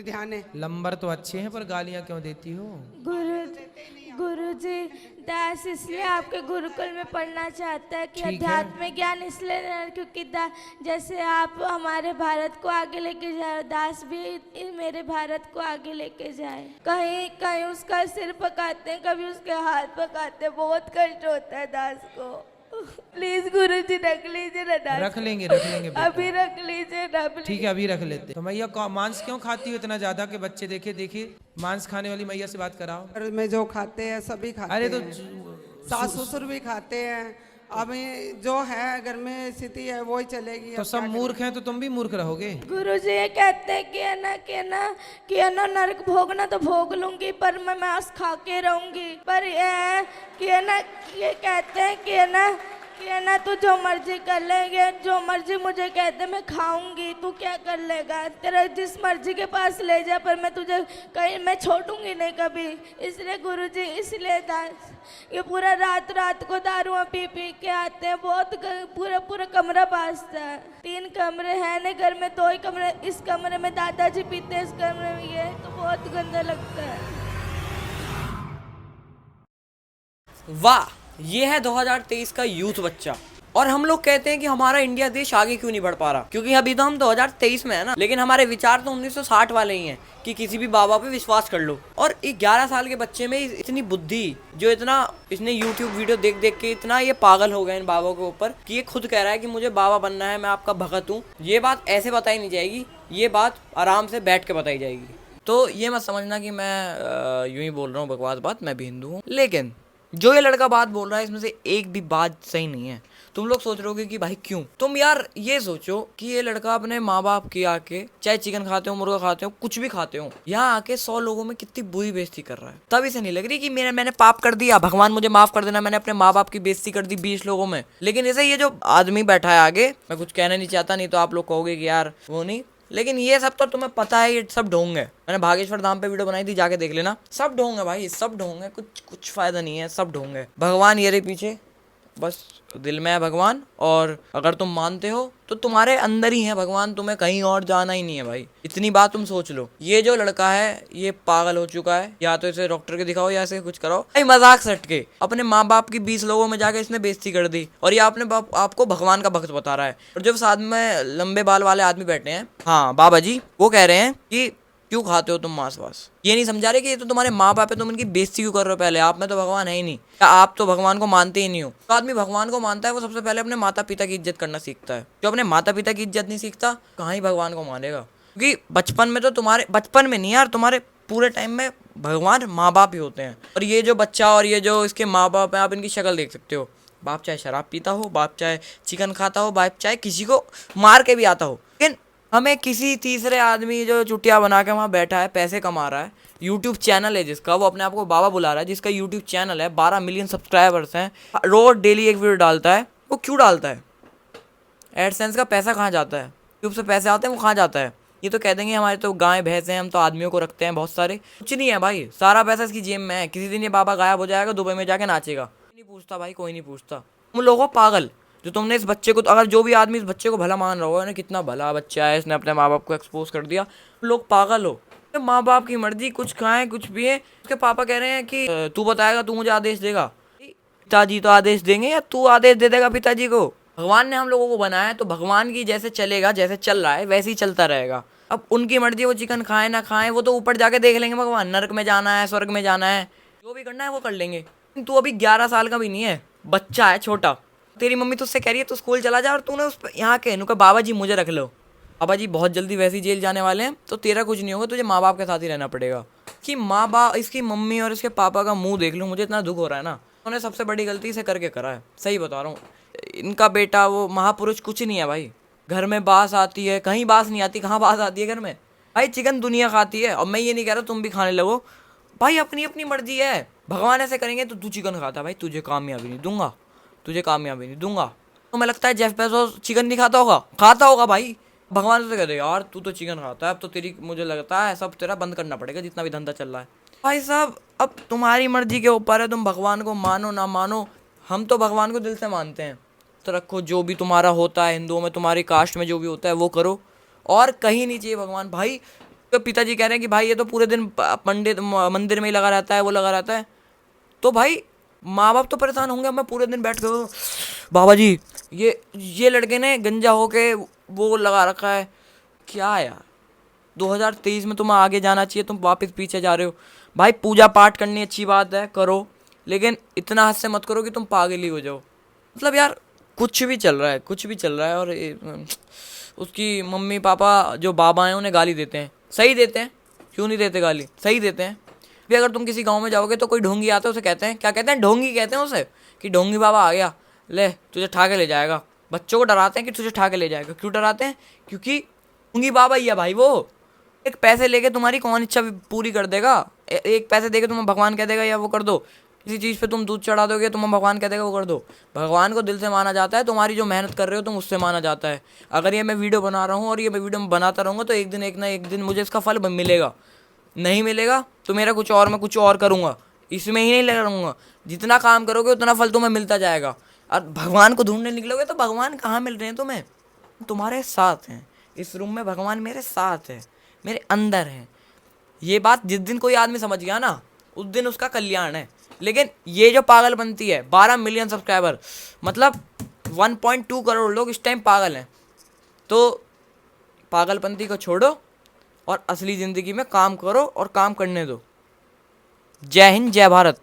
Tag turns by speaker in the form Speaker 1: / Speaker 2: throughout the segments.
Speaker 1: ध्यान है।
Speaker 2: नंबर तो अच्छे हैं पर गालियां क्यों देती हो?
Speaker 3: गुरुजी, दास इसलिए आपके गुरुकुल में पढ़ना चाहता है कि
Speaker 2: ठीक है।
Speaker 3: अध्यात्म ज्ञान इसलिए लेना, क्योंकि जैसे आप हमारे भारत को आगे लेके जाए, दास भी मेरे भारत को आगे लेके जाए। कहीं कहीं उसका सिर पकाते हैं, कभी उसके हाथ पकाते हैं, बहुत कष्ट होता है दास को। प्लीज गुरुजी रख लीजिए ना दास।
Speaker 2: रख लेंगे बेटा।
Speaker 3: अभी रख लीजिए ना please।
Speaker 2: ठीक है अभी रख लेते। तो मैया मांस क्यों खाती हो इतना ज्यादा कि बच्चे देखे देखिए? मांस खाने वाली मैया से बात कराओ।
Speaker 1: घर में जो खाते हैं सभी खाते
Speaker 2: अरे तो
Speaker 1: हैं, सास ससुर भी खाते हैं। अभी जो है घर में स्थिति है वो ही चलेगी।
Speaker 2: तो
Speaker 1: अब
Speaker 2: सब
Speaker 1: क्या
Speaker 2: मूर्ख हैं तो तुम भी मूर्ख रहोगे।
Speaker 3: गुरुजी ये कहते हैं कि नरक भोगना तो भोग लूंगी, पर मैं मांस खा के रहूंगी। पर ये कहते हैं कि तू जो मर्जी कर लेंगे, जो मर्जी मुझे कहते मैं खाऊंगी, तू क्या कर लेगा? तेरा जिस मर्जी के पास ले जा, पर मैं तुझे कहीं मैं छोड़ूंगी नहीं कभी। इसलिए गुरुजी, इसलिए दास ये पूरा रात को दारुआ पी पी के आते हैं। बहुत पूरा कमरा बाजता है। 3 कमरे हैं ना घर में, 2 ही कमरे, इस कमरे में दादाजी पीते हैं, इस कमरे में ये, तो बहुत गंदा लगता है।
Speaker 4: वाह, ये है 2023 का यूथ बच्चा। और हम लोग कहते हैं कि हमारा इंडिया देश आगे क्यों नहीं बढ़ पा रहा, क्योंकि अभी तो हम 2023 में है ना, लेकिन हमारे विचार तो 1960 वाले ही हैं कि किसी भी बाबा पे विश्वास कर लो। और एक 11 साल के बच्चे में इतनी बुद्धि, जो इतना इसने यूट्यूब वीडियो देख देख के इतना ये पागल हो गया इन बाबों के ऊपर कि ये खुद कह रहा है कि मुझे बाबा बनना है, मैं आपका भगत हूँ। ये बात ऐसे बताई नहीं जाएगी, ये बात आराम से बैठ के बताई जाएगी। तो ये मत समझना कि मैं यूं ही बोल रहा हूँ बकवास बात, मैं भी हिंदू हूँ। लेकिन जो ये लड़का बात बोल रहा है इसमें से एक भी बात सही नहीं है। तुम लोग सोच रहोगे कि भाई क्यों? तुम यार ये सोचो कि ये लड़का अपने माँ बाप की आके, चाहे चिकन खाते हो, मुर्गा खाते हो, कुछ भी खाते हो, यहाँ आके 100 लोगों में कितनी बुरी बेइज्जती कर रहा है। तब इसे नहीं लग रही कि मैंने पाप कर दिया, भगवान मुझे माफ कर देना, मैंने अपने माँ बाप की बेइज्जती कर दी 20 लोगों में। लेकिन ऐसे ये जो आदमी बैठा है आगे, मैं कुछ कहना नहीं चाहता, नहीं तो आप लोग कहोगे कि यार वो नहीं, लेकिन ये सब तो तुम्हें पता है, ये सब ढोंग है। मैंने भागेश्वर धाम पे वीडियो बनाई थी, जाके देख लेना। सब ढोंग है भाई, सब ढोंग है, कुछ फायदा नहीं है, सब ढोंग है। भगवान ये रहे पीछे, बस दिल में है भगवान। और अगर तुम मानते हो तो तुम्हारे अंदर ही है भगवान, तुम्हें कहीं और जाना ही नहीं है भाई। इतनी बात तुम सोच लो। ये जो लड़का है ये पागल हो चुका है, या तो इसे डॉक्टर के दिखाओ या इसे कुछ कराओ। भाई मजाक सट के अपने माँ बाप की 20 लोगों में जाके इसने बेइज्जती कर दी, और ये अपने आपको भगवान का भक्त बता रहा है। और जब साथ में लंबे बाल वाले आदमी बैठे हैं, हाँ बाबा जी, वो कह रहे हैं कि क्यों खाते हो तुम मांस वास? ये नहीं समझा रहे कि ये तो तुम्हारे माँ बाप है, तुम इनकी बेइज्जती क्यों कर रहे हो? पहले आप में तो भगवान है ही नहीं, या आप तो भगवान को मानते ही नहीं हो। तो आदमी भगवान को मानता है, वो सबसे पहले अपने माता पिता की इज्जत करना सीखता है। जो अपने माता पिता की इज्जत नहीं सीखता, कहाँ ही भगवान को मानेगा? क्योंकि बचपन में तो तुम्हारे, बचपन में नहीं यार, तुम्हारे पूरे टाइम में भगवान माँ बाप ही होते हैं। और ये जो बच्चा और ये जो इसके माँ बाप हैं, आप इनकी शक्ल देख सकते हो। बाप चाहे शराब पीता हो, बाप चाहे चिकन खाता हो, बाप चाहे किसी को मार के भी आता हो, लेकिन हमें किसी तीसरे आदमी जो चुटिया बना के वहाँ बैठा है, पैसे कमा रहा है, यूट्यूब चैनल है जिसका, वो अपने आप को बाबा बुला रहा है, जिसका यूट्यूब चैनल है, 12 मिलियन सब्सक्राइबर्स हैं, रोज डेली एक वीडियो डालता है, वो क्यों डालता है? एडसेंस का पैसा कहाँ जाता है? यूट्यूब से पैसे आते हैं, वो कहाँ जाता है? ये तो कह देंगे हमारे तो गाय भैंस हैं, हम तो आदमियों को रखते हैं बहुत सारे। कुछ नहीं है भाई, सारा पैसा इसकी जेब में है। किसी दिन ये बाबा गायब हो जाएगा, दुबई में जाके नाचेगा, कोई नहीं पूछता भाई, कोई नहीं पूछता। तुम लोगों पागल जो तुमने इस बच्चे को, अगर जो भी आदमी इस बच्चे को भला मान रहा हो, कितना भला बच्चा है, इसने अपने माँ बाप को एक्सपोज कर दिया, लोग पागल हो। माँ बाप की मर्जी, कुछ खाएं कुछ पिए। उसके पापा कह रहे हैं कि तू बताएगा, तू मुझे आदेश देगा। पिताजी तो आदेश देंगे, या तू आदेश दे देगा पिताजी को? भगवान ने हम लोगों को बनाया है, तो भगवान की जैसे चलेगा, जैसे चल रहा है वैसे ही चलता रहेगा। अब उनकी मर्जी, वो चिकन खाएं ना खाएं, वो तो ऊपर जाके देख लेंगे भगवान, नरक में जाना है, स्वर्ग में जाना है, जो भी करना है वो कर लेंगे। तू अभी 11 साल का भी नहीं है, बच्चा है छोटा। तेरी मम्मी तुझसे कह रही है तू स्कूल चला जा, और तूने उस यहाँ के नुका बाबा जी मुझे रख लो। बाबा जी बहुत जल्दी वैसे ही जेल जाने वाले हैं, तो तेरा कुछ नहीं होगा, तुझे माँ बाप के साथ ही रहना पड़ेगा। कि माँ बाप, इसकी मम्मी और इसके पापा का मुंह देख लूँ, मुझे इतना दुख हो रहा है ना। उन्होंने सबसे बड़ी गलती इसे करके करा है, सही बता रहा हूँ। इनका बेटा वो महापुरुष कुछ नहीं है भाई। घर में बास आती है, कहीं बास नहीं आती, कहाँ बास आती है घर में? भाई चिकन दुनिया खाती है, और मैं ये नहीं कह रहा तुम भी खाने लगो भाई, अपनी अपनी मर्जी है। भगवान ऐसे करेंगे तो तू चिकन खाता भाई, तुझे कामयाबी नहीं दूंगा, तुझे कामयाबी नहीं दूंगा। तो मैं लगता है जेफ बेज़ोस चिकन नहीं खाता होगा? खाता होगा भाई। भगवान से कहते यार तू तो चिकन खाता है, अब तो तेरी, मुझे लगता है सब तेरा बंद करना पड़ेगा, जितना भी धंधा चल रहा है। भाई साहब अब तुम्हारी मर्जी के ऊपर है, तुम भगवान को मानो ना मानो। हम तो भगवान को दिल से मानते हैं। तो रखो, जो भी तुम्हारा होता है हिंदुओं में, तुम्हारी कास्ट में जो भी होता है वो करो, और कहीं नहीं चाहिए भगवान। भाई तो पिताजी कह रहे हैं कि भाई ये तो पूरे दिन पंडित मंदिर में ही लगा रहता है, वो लगा रहता है। तो भाई माँ बाप तो परेशान होंगे। मैं पूरे दिन बैठ के बाबा जी ये लड़के ने गंजा होके वो लगा रखा है। क्या यार, 2023 में तुम्हें आगे जाना चाहिए, तुम वापस पीछे जा रहे हो। भाई पूजा पाठ करनी अच्छी बात है, करो, लेकिन इतना हद से मत करो कि तुम पागल ही हो जाओ। मतलब यार कुछ भी चल रहा है, कुछ भी चल रहा है। और उसकी मम्मी पापा जो बाबा हैं उन्हें गाली देते हैं। सही देते हैं, क्यों नहीं देते गाली, सही देते हैं। भी अगर तुम किसी गांव में जाओगे तो कोई ढोंगी आता है, उसे कहते हैं, क्या कहते हैं, ढोंगी कहते हैं उसे, कि ढोंगी बाबा आ गया, ले तुझे ठा के ले जाएगा। बच्चों को डराते हैं कि तुझे ठा के ले जाएगा। क्यों डराते हैं? क्योंकि ढोंगी बाबा ही है भाई वो। एक पैसे लेके तुम्हारी कौन इच्छा पूरी कर देगा? एक पैसे देके तुम्हें भगवान कह देगा या वो कर दो। किसी चीज़ पे तुम दूध चढ़ा दोगे, तुम्हें भगवान कह देगा वो कर दो। भगवान को दिल से माना जाता है, तुम्हारी जो मेहनत कर रहे हो तुम उससे माना जाता है। अगर ये मैं वीडियो बना रहा हूँ और ये मैं वीडियो बनाता रहूँगा तो एक ना एक दिन मुझे इसका फल मिलेगा। नहीं मिलेगा तो मेरा कुछ और, मैं कुछ और करूँगा, इसमें ही नहीं लगा रहूँगा। जितना काम करोगे उतना फल तुम्हें मिलता जाएगा। और भगवान को ढूंढने निकलोगे तो भगवान कहाँ मिल रहे हैं तुम्हें? तुम्हारे साथ हैं। इस रूम में भगवान मेरे साथ है, मेरे अंदर है। ये बात जिस दिन कोई आदमी समझ गया ना, उस दिन उसका कल्याण है। लेकिन ये जो पागलपंती है, 12 मिलियन सब्सक्राइबर, मतलब 1.2 करोड़ लोग इस टाइम पागल हैं। तो पागलपंती को छोड़ो और असली ज़िंदगी में काम करो और काम करने दो। जय हिंद, जय भारत।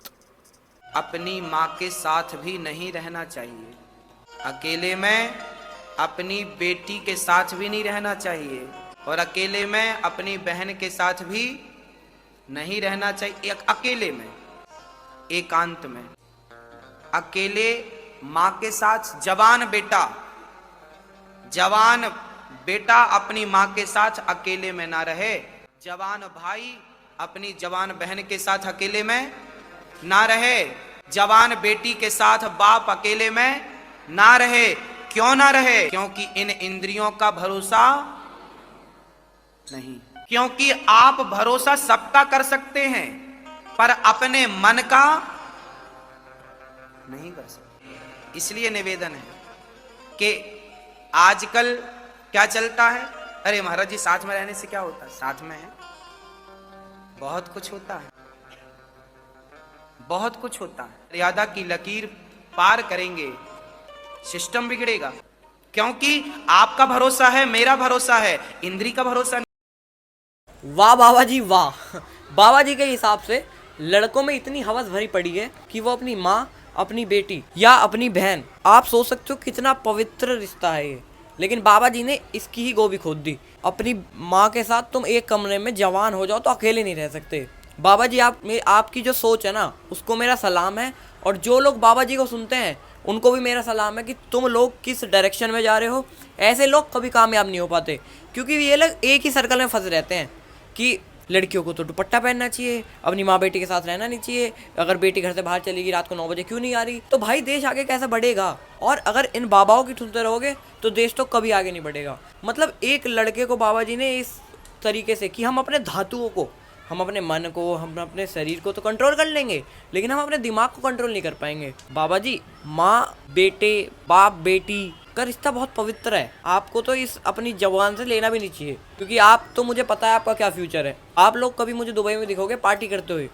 Speaker 5: अपनी माँ के साथ भी नहीं रहना चाहिए, अकेले में अपनी बेटी के साथ भी नहीं रहना चाहिए, और अकेले में अपनी बहन के साथ भी नहीं रहना चाहिए। अकेले में, एकांत में, अकेले माँ के साथ जवान बेटा अपनी माँ के साथ अकेले में ना रहे। जवान भाई अपनी जवान बहन के साथ अकेले में ना रहे। जवान बेटी के साथ बाप अकेले में ना रहे। क्यों ना रहे? क्योंकि इन इंद्रियों का भरोसा नहीं। क्योंकि आप भरोसा सबका कर सकते हैं पर अपने मन का नहीं कर सकते। इसलिए निवेदन है कि आजकल क्या चलता है, अरे महाराज जी साथ में रहने से क्या होता है? साथ में है बहुत कुछ होता है, बहुत कुछ होता है। मर्यादा की लकीर पार करेंगे, सिस्टम बिगड़ेगा। क्योंकि आपका भरोसा है, मेरा भरोसा है, इंद्री का भरोसा नहीं।
Speaker 4: वाह बाबा जी वाह। बाबा जी के हिसाब से लड़कों में इतनी हवस भरी पड़ी है कि वो अपनी माँ, अपनी बेटी या अपनी बहन, आप सोच सकते हो कितना पवित्र रिश्ता है ये, लेकिन बाबा जी ने इसकी ही गोभी खोद दी। अपनी माँ के साथ तुम एक कमरे में जवान हो जाओ तो अकेले नहीं रह सकते। बाबा जी आपकी जो सोच है ना, उसको मेरा सलाम है। और जो लोग बाबा जी को सुनते हैं उनको भी मेरा सलाम है कि तुम लोग किस डायरेक्शन में जा रहे हो। ऐसे लोग कभी कामयाब नहीं हो पाते, क्योंकि ये लोग एक ही सर्कल में फंस रहते हैं कि लड़कियों को तो दुपट्टा पहनना चाहिए, अपनी माँ बेटी के साथ रहना नहीं चाहिए, अगर बेटी घर से बाहर चलेगी रात को 9 बजे क्यों नहीं आ रही। तो भाई देश आगे कैसे बढ़ेगा? और अगर इन बाबाओं की सुनते रहोगे तो देश तो कभी आगे नहीं बढ़ेगा। मतलब एक लड़के को बाबा जी ने इस तरीके से कि हम अपने धातुओं को, हम अपने मन को, हम अपने शरीर को तो कंट्रोल कर लेंगे, लेकिन हम अपने दिमाग को कंट्रोल नहीं कर पाएंगे। बाबा जी, माँ बेटे, बाप बेटी का रिश्ता बहुत पवित्र है। आपको तो इस अपनी जवान से लेना भी नहीं चाहिए, क्योंकि आप तो, मुझे पता है आपका क्या फ्यूचर है। आप लोग कभी मुझे दुबई में दिखोगे पार्टी करते हुए,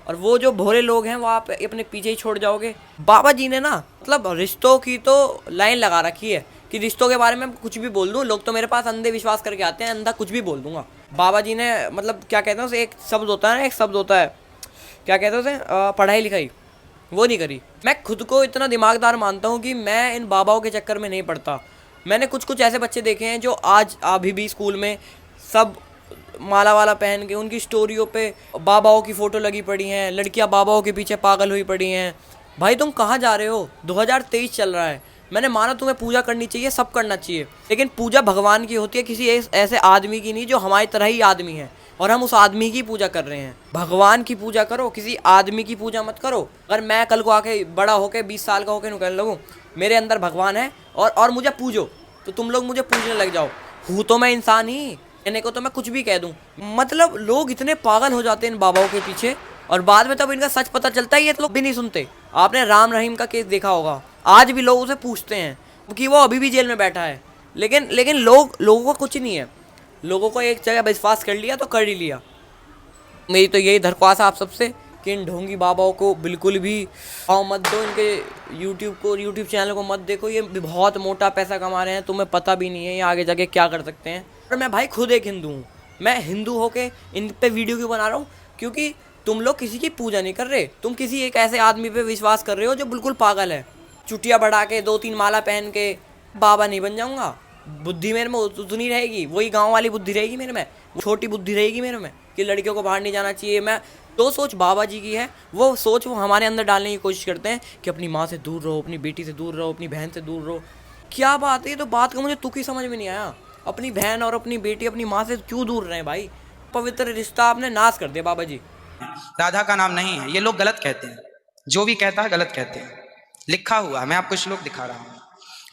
Speaker 4: और वो जो भोले लोग हैं वो आप अपने पीछे ही छोड़ जाओगे। बाबा जी ने ना मतलब रिश्तों की तो लाइन लगा रखी है कि रिश्तों के बारे में कुछ भी बोल दूं, लोग तो मेरे पास अंधे विश्वास करके आते हैं, अंधा कुछ भी बोल दूंगा। बाबा जी ने मतलब क्या कहते हैं उसे, एक शब्द होता है ना, एक शब्द होता है, क्या कहते हैं उसे, पढ़ाई लिखाई, वो नहीं करी। मैं खुद को इतना दिमागदार मानता हूँ कि मैं इन बाबाओं के चक्कर में नहीं पड़ता। मैंने कुछ ऐसे बच्चे देखे हैं जो आज अभी भी स्कूल में सब माला वाला पहन के, उनकी स्टोरियों पे बाबाओं की फ़ोटो लगी पड़ी हैं, लड़कियां बाबाओं के पीछे पागल हुई पड़ी हैं। भाई तुम कहाँ जा रहे हो? 2023 चल रहा है। मैंने माना तुम्हें पूजा करनी चाहिए, सब करना चाहिए, लेकिन पूजा भगवान की होती है, किसी ऐसे आदमी की नहीं जो हमारी तरह ही आदमी है, और हम उस आदमी की पूजा कर रहे हैं। भगवान की पूजा करो, किसी आदमी की पूजा मत करो। अगर मैं कल को आके बड़ा होके 20 साल का होके निकल लगूँ, मेरे अंदर भगवान है और मुझे पूजो, तो तुम लोग मुझे पूजने लग जाओ। हूँ तो मैं इंसान ही, कहने को तो मैं कुछ भी कह दूँ। मतलब लोग इतने पागल हो जाते हैं इन बाबाओं के पीछे, और बाद में तब इनका सच पता चलता है ये लोग भी नहीं सुनते। आपने राम रहीम का केस देखा होगा, आज भी लोग उसे पूछते हैं कि वो अभी भी जेल में बैठा है, लेकिन लोगों को कुछ नहीं है। लोगों को एक जगह विश्वास कर लिया तो कर ही लिया। मेरी तो यही दरख्वास्त है आप सबसे कि इन ढोंगी बाबाओं को बिल्कुल भी आओ मत दो, इनके यूट्यूब चैनल को मत देखो। ये बहुत मोटा पैसा कमा रहे हैं, तुम्हें पता भी नहीं है ये आगे जाके क्या कर सकते हैं। और मैं भाई खुद एक हिंदू हूँ, मैं हिंदू होके इन पे वीडियो क्यों बना रहा हूँ? क्योंकि तुम लोग किसी की पूजा नहीं कर रहे, तुम किसी एक ऐसे आदमी पे विश्वास कर रहे हो जो बिल्कुल पागल है। चुटिया बढ़ा के 2-3 माला पहन के बाबा नहीं बन जाऊँगा, बुद्धि मेरे में उतनी रहेगी, वही गाँव वाली बुद्धि रहेगी मेरे में, छोटी बुद्धि रहेगी मेरे में कि लड़कियों को बाहर नहीं जाना चाहिए। मैं जो सोच बाबा जी की है वो सोच वो हमारे अंदर डालने की कोशिश करते हैं कि अपनी माँ से दूर रहो, अपनी बेटी से दूर रहो, अपनी बहन से दूर रहो। क्या बात है, ये तो बात का मुझे तुक ही समझ में नहीं आया। अपनी बहन और अपनी बेटी अपनी माँ से क्यों दूर रहे भाई? पवित्र रिश्ता आपने नाश कर दिया बाबा जी।
Speaker 5: राधा का नाम नहीं है, ये लोग गलत कहते हैं, जो भी कहता है गलत कहते हैं। लिखा हुआ है, मैं आपको श्लोक दिखा रहा हूँ,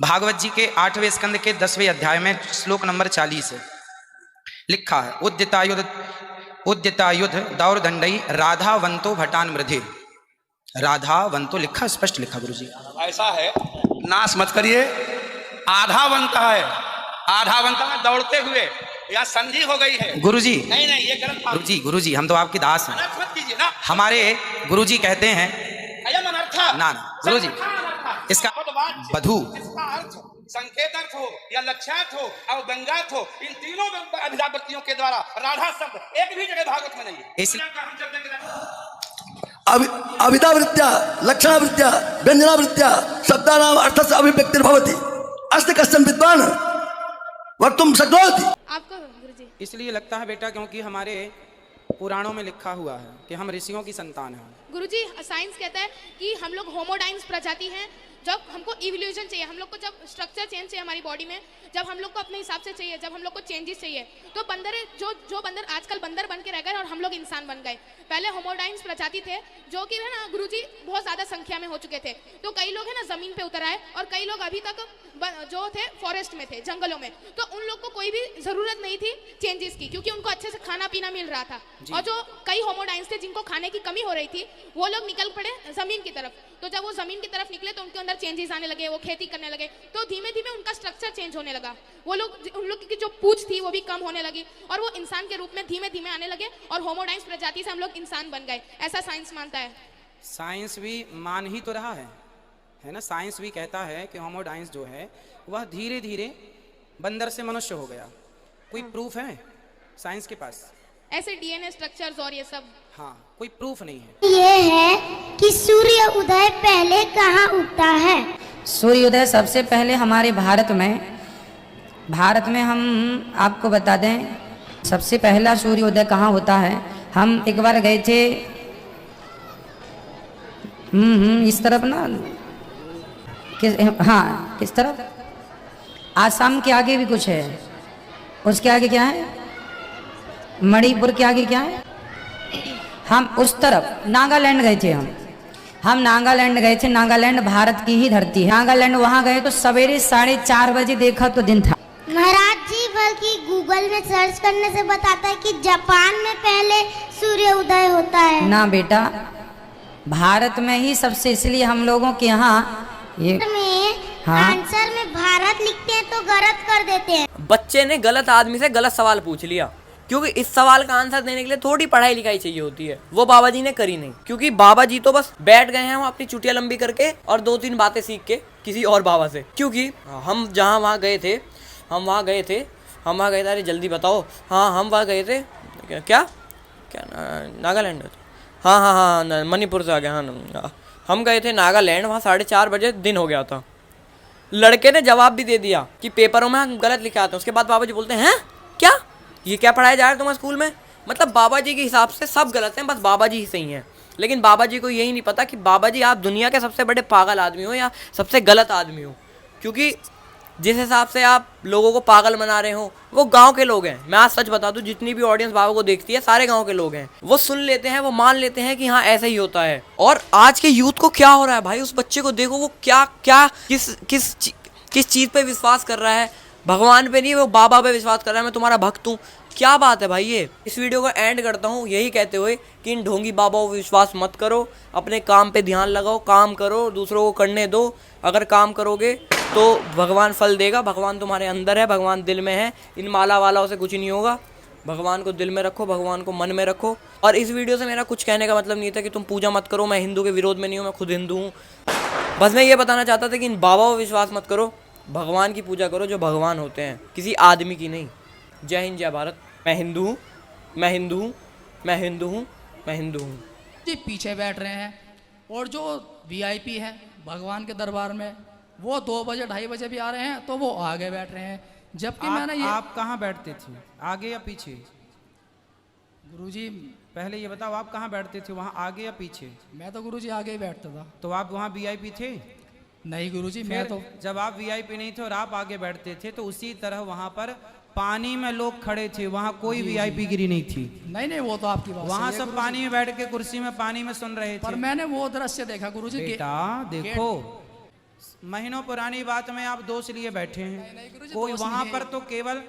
Speaker 5: भागवत जी के 8वें स्कंद के 10वें अध्याय में श्लोक नंबर 40 है, लिखा है उद्यतायुध दौर्दंडई राधावंतो भटान मृधे। राधावंतो लिखा, स्पष्ट लिखा गुरु जी।
Speaker 6: ऐसा है, नाश मत करिए। आधावंत है, आधावंत में दौड़ते हुए या संधि हो गई है
Speaker 5: गुरु जी।
Speaker 6: नहीं नहीं, ये गलत बात।
Speaker 5: गुरु जी हम तो आपकी दास हैं,
Speaker 6: अनर्थ मत कीजिए ना।
Speaker 5: हमारे गुरु जी कहते हैं
Speaker 6: अयम अनर्थ
Speaker 5: ना गुरु जी, इसका वधू
Speaker 6: इसका अर्थ संकेत अर्थ हो या लक्ष्यार्थ हो और व्यंग्यार्थ हो, इन तीनों अभिधावृत्तियों के द्वारा राधा शब्द एक भी जगह भागवत में नहीं है।
Speaker 7: अभिधावृत्त्या लक्षणावृत्त्या व्यंजनावृत्त्या शब्दानाम अर्थस्य अभिव्यक्तिर्भवति अस्ति कश्चन विद्वान वक्तुं शक्नोति।
Speaker 3: आपको गुरुजी
Speaker 1: इसलिए लगता है बेटा क्योंकि हमारे पुराणों में लिखा हुआ है कि हम ऋषियों की संतान हैं।
Speaker 8: गुरुजी साइंस कहता है कि हम लोग होमोडाइन्स प्रजाति हैं। जब हमको इवोल्यूशन चाहिए, हम लोग को जब स्ट्रक्चर चेंज चाहिए हमारी बॉडी में, जब हम लोग को अपने हिसाब से चाहिए, जब हम लोग को चेंजेस चाहिए, तो बंदर जो बंदर आजकल बंदर बन के रह गए और हम लोग इंसान बन गए। पहले होमोडाइन्स प्रजाति थे जो कि है ना गुरुजी बहुत ज़्यादा संख्या में हो चुके थे, तो कई लोग है ना ज़मीन पे उतर आए और कई लोग अभी तक जो थे फॉरेस्ट में थे, जंगलों में। तो उन लोग को कोई भी ज़रूरत नहीं थी चेंजेस की, क्योंकि उनको अच्छे से खाना पीना मिल रहा था। और जो कई होमोडाइन्स थे जिनको खाने की कमी हो रही थी, वो लोग निकल पड़े ज़मीन की तरफ। तो जब वो ज़मीन की तरफ निकले तो उनके अंदर चेंजेस आने लगे, वो खेती करने लगे, तो धीमे धीमे उनका स्ट्रक्चर चेंज होने लगा। वो लोग उन लोग की जो पूंछ थी वो भी कम होने लगी और वो इंसान के रूप में धीमे धीमे आने लगे और होमोडाइन्स प्रजाति से हम लोग इंसान बन गए, ऐसा साइंस मानता है।
Speaker 1: साइंस भी मान ही तो रहा है ना। साइंस भी कहता है कि होमोडाइन्स जो है वह धीरे धीरे बंदर से मनुष्य हो गया। कोई प्रूफ है साइंस के पास?
Speaker 8: ऐसे डीएनए स्ट्रक्चर्स और ये सब,
Speaker 1: हाँ, कोई प्रूफ नहीं है।
Speaker 9: ये है कि सूर्य उदय पहले कहाँ उगता है?
Speaker 10: सूर्योदय सबसे पहले हमारे भारत में हम आपको बता दें, सबसे पहला सूर्योदय कहाँ होता है। हम एक बार गए थे इस तरफ ना, किस तरफ, आसाम के आगे भी कुछ है, उसके आगे क्या है, मणिपुर के आगे क्या है, हम उस तरफ नागालैंड गए थे। हम नागालैंड गए थे। नागालैंड भारत की ही धरती है। नागालैंड वहाँ गए तो सवेरे 4:30 बजे देखा तो दिन था।
Speaker 9: महाराज जी, बल्कि गूगल में सर्च करने से बताता है कि जापान में पहले सूर्य उदय होता है।
Speaker 10: ना बेटा, भारत में ही सबसे, इसलिए हम लोगों के यहाँ ये
Speaker 9: आंसर में भारत लिखते हैं तो गलत कर देते हैं।
Speaker 4: बच्चे ने गलत आदमी से गलत सवाल पूछ लिया, क्योंकि इस सवाल का आंसर देने के लिए थोड़ी पढ़ाई लिखाई चाहिए होती है, वो बाबा जी ने करी नहीं। क्योंकि बाबा जी तो बस बैठ गए हैं वो अपनी चुटिया लंबी करके और 2-3 बातें सीख के किसी और बाबा से। क्योंकि हम जहाँ वहाँ गए थे, अरे जल्दी बताओ। हाँ, हम वहाँ गए थे, क्या नागालैंड, हाँ मणिपुर से आ गया। हाँ, हम गए थे नागालैंड, वहाँ 4:30 बजे दिन हो गया था। लड़के ने जवाब भी दे दिया कि पेपरों में हम गलत लिखे आते हैं। उसके बाद बाबा जी बोलते हैं क्या, ये क्या पढ़ाया जा रहा है तुम्हारे स्कूल में? मतलब बाबा जी के हिसाब से सब गलत हैं, बस बाबा जी ही सही हैं। लेकिन बाबा जी को यही नहीं पता कि बाबा जी आप दुनिया के सबसे बड़े पागल आदमी हो या सबसे गलत आदमी हो। क्योंकि जिस हिसाब से आप लोगों को पागल बना रहे हो, वो गांव के लोग हैं। मैं आज सच बता दूं, जितनी भी ऑडियंस बाबा को देखती है सारे गांव के लोग हैं। वो सुन लेते हैं, वो मान लेते हैं कि हाँ ऐसा ही होता है। और आज के यूथ को क्या हो रहा है भाई, उस बच्चे को देखो, वो क्या किस चीज़ पे विश्वास कर रहा है। भगवान पे नहीं, वो बाबा पे विश्वास कर रहा है। मैं तुम्हारा भक्त हूँ, क्या बात है भाई। ये इस वीडियो को एंड करता हूँ यही कहते हुए कि इन ढोंगी बाबाओं पर विश्वास मत करो, अपने काम पे ध्यान लगाओ, काम करो, दूसरों को करने दो। अगर काम करोगे तो भगवान फल देगा। भगवान तुम्हारे अंदर है, भगवान दिल में है। इन माला वालाओं से कुछ नहीं होगा। भगवान को दिल में रखो, भगवान को मन में रखो। और इस वीडियो से मेरा कुछ कहने का मतलब नहीं था कि तुम पूजा मत करो। मैं हिंदू के विरोध में नहीं हूँ, मैं खुद हिंदू हूँ। बस मैं ये बताना चाहता था कि इन बाबाओं पर विश्वास मत करो, भगवान की पूजा करो जो भगवान होते हैं, किसी आदमी की नहीं। जय हिंद, जय भारत। मैं हिंदू हूँ, मैं हिंदू हूँ, मैं हिंदू हूँ, मैं हिंदू हूँ।
Speaker 11: जी पीछे बैठ रहे हैं और जो वीआईपी है भगवान के दरबार में वो 2 बजे 2:30 बजे भी आ रहे हैं तो वो आगे बैठ रहे हैं। जबकि मैंने ये
Speaker 2: आप कहाँ बैठते थे, आगे या पीछे?
Speaker 11: गुरुजी
Speaker 2: पहले ये बताओ, आप कहाँ बैठते थे, वहाँ आगे या पीछे?
Speaker 11: मैं तो गुरुजी आगे ही बैठता था।
Speaker 2: तो आप वहाँ वीआईपी थे?
Speaker 11: नहीं गुरुजी, मैं
Speaker 2: फिर
Speaker 11: तो
Speaker 2: जब आप वीआईपी नहीं थे और आप आगे बैठते थे तो उसी तरह वहाँ पर पानी में लोग खड़े थे, वहाँ कोई वीआईपी गिरी नहीं थी।
Speaker 11: नहीं वो तो आपकी बात
Speaker 2: वहाँ
Speaker 11: सही है
Speaker 2: सब
Speaker 11: गुरुजी।
Speaker 2: पानी में बैठ के कुर्सी में पानी में सुन रहे
Speaker 11: पर
Speaker 2: थे।
Speaker 11: मैंने वो दृश्य देखा गुरुजी।
Speaker 2: बेटा देखो, महीनों पुरानी बात में आप दोष लिए बैठे हैं।
Speaker 11: गुरुजी,
Speaker 2: कोई
Speaker 11: दोष
Speaker 2: वहाँ
Speaker 11: नहीं
Speaker 2: पर तो केवल